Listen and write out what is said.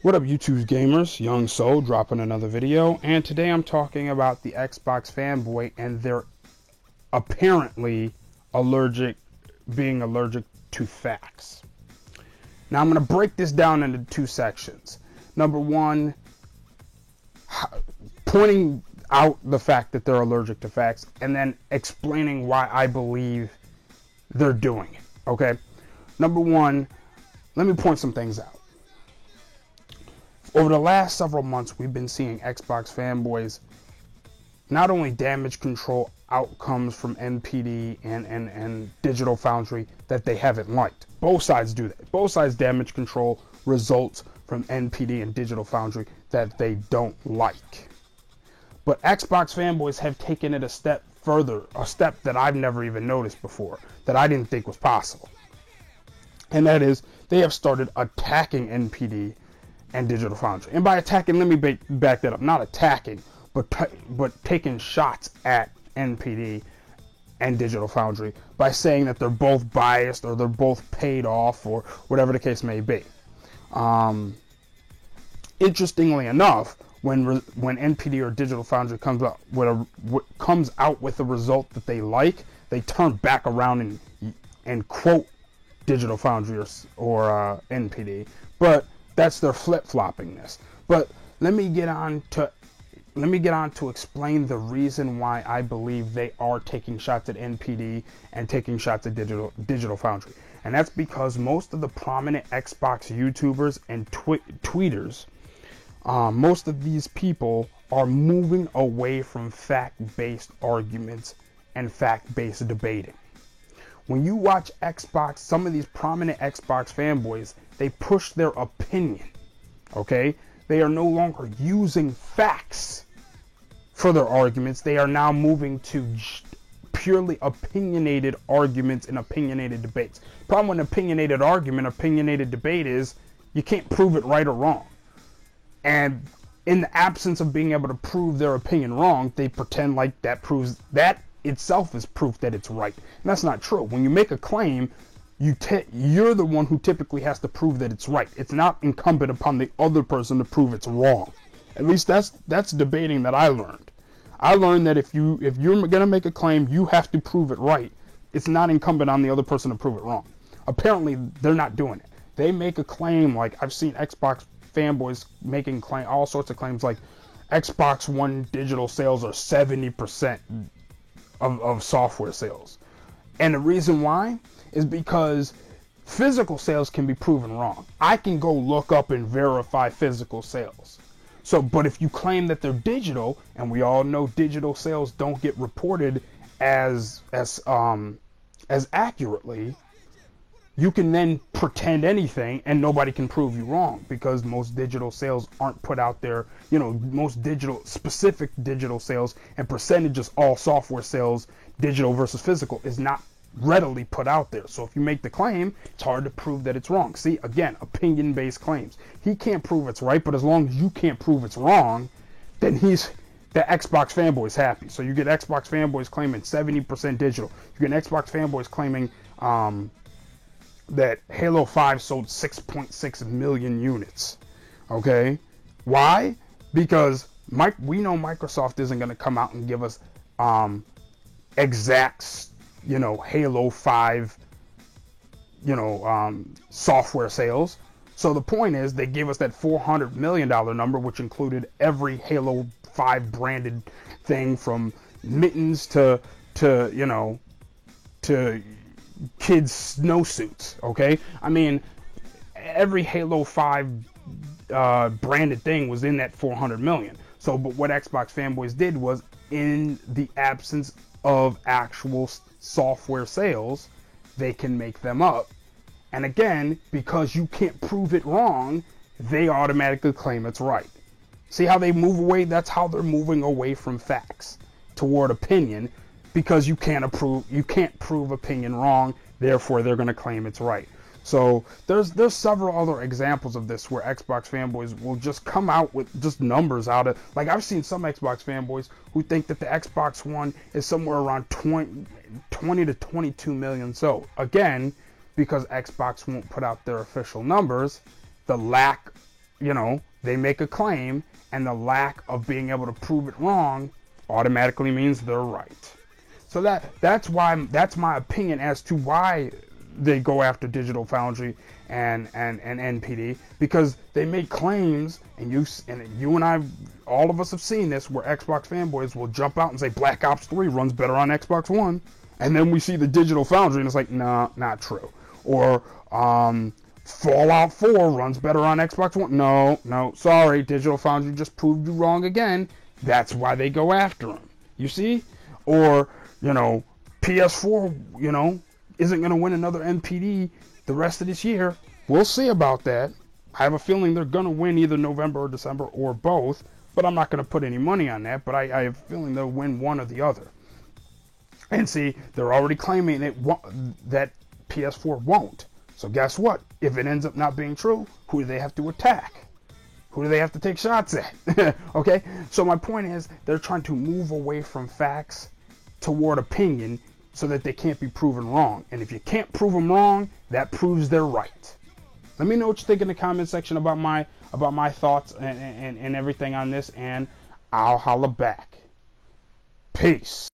What up, YouTube's gamers? Young Soul dropping another video, and today I'm talking about the Xbox fanboy and their apparently being allergic to facts. Now I'm going to break this down into two sections. Number one, pointing out the fact that they're allergic to facts, and then explaining why I believe they're doing it. Okay? Number one, let me point some things out. Over the last several months, we've been seeing Xbox fanboys not only damage control outcomes from NPD and Digital Foundry that they haven't liked. Both sides do that. Both sides damage control results from NPD and Digital Foundry that they don't like. But Xbox fanboys have taken it a step further, a step that I've never even noticed before, that I didn't think was possible. And that is, they have started attacking NPD and Digital Foundry. And by attacking, let me back that up. Not attacking, but taking shots at NPD and Digital Foundry by saying that they're both biased or they're both paid off or whatever the case may be. Interestingly enough, when NPD or Digital Foundry comes out with a result that they like, they turn back around and quote Digital Foundry or NPD. But that's their flip-floppingness. But let me get on to explain the reason why I believe they are taking shots at NPD and taking shots at Digital Foundry. And that's because most of the prominent Xbox YouTubers and tweeters, most of these people are moving away from fact-based arguments and fact-based debating. When you watch Xbox, some of these prominent Xbox fanboys, they push their opinion, okay? They are no longer using facts for their arguments. They are now moving to purely opinionated arguments and opinionated debates. Problem with opinionated argument, opinionated debate is you can't prove it right or wrong. And in the absence of being able to prove their opinion wrong, they pretend like that itself is proof that it's right. And that's not true. When you make a claim, you're the one who typically has to prove that it's right. It's not incumbent upon the other person to prove it's wrong. At least that's debating that I learned. I learned that if you're gonna make a claim, you have to prove it right. It's not incumbent on the other person to prove it wrong. Apparently, they're not doing it. They make a claim like I've seen Xbox fanboys making all sorts of claims like Xbox One digital sales are 70% of software sales. And the reason why is because physical sales can be proven wrong. I can go look up and verify physical sales. But if you claim that they're digital, and we all know digital sales don't get reported as accurately, you can then pretend anything and nobody can prove you wrong because most digital sales aren't put out there. Most specific digital sales and percentages, all software sales, digital versus physical, is not readily put out there. So if you make the claim, it's hard to prove that it's wrong. See, again, opinion-based claims. He can't prove it's right, but as long as you can't prove it's wrong, then the Xbox fanboy's happy. So you get Xbox fanboys claiming 70% digital. You get Xbox fanboys claiming that Halo 5 sold 6.6 million units. Okay? Why? Because we know Microsoft isn't going to come out and give us exact Halo 5 software sales. So the point is, they gave us that $400 million number, which included every Halo 5 branded thing from mittens to kids' snowsuits, okay? I mean, every Halo 5 branded thing was in that 400 million. So, but what Xbox fanboys did was, in the absence of actual software sales, they can make them up. And again, because you can't prove it wrong, they automatically claim it's right. See how they move away? That's how they're moving away from facts toward opinion. Because you can't prove opinion wrong, therefore they're going to claim it's right. So there's several other examples of this where Xbox fanboys will just come out with just numbers out of, like I've seen some Xbox fanboys who think that the Xbox One is somewhere around 20 to 22 million. So again, because Xbox won't put out their official numbers, the lack they make a claim, and the lack of being able to prove it wrong automatically means they're right. So that's my opinion as to why they go after Digital Foundry and NPD, because they make claims, and you and I, all of us have seen this, where Xbox fanboys will jump out and say Black Ops 3 runs better on Xbox One, and then we see the Digital Foundry and it's like, nah, not true. Or Fallout 4 runs better on Xbox One. No, sorry, Digital Foundry just proved you wrong again. That's why they go after them. You see? Or, PS4, isn't going to win another NPD the rest of this year. We'll see about that. I have a feeling they're going to win either November or December or both, but I'm not going to put any money on that, but I have a feeling they'll win one or the other. And see, they're already claiming that PS4 won't. So guess what? If it ends up not being true, who do they have to attack? Who do they have to take shots at? Okay? So my point is, they're trying to move away from facts toward opinion so that they can't be proven wrong. And if you can't prove them wrong, that proves they're right. Let me know what you think in the comment section about my thoughts and everything on this, and I'll holla back. Peace.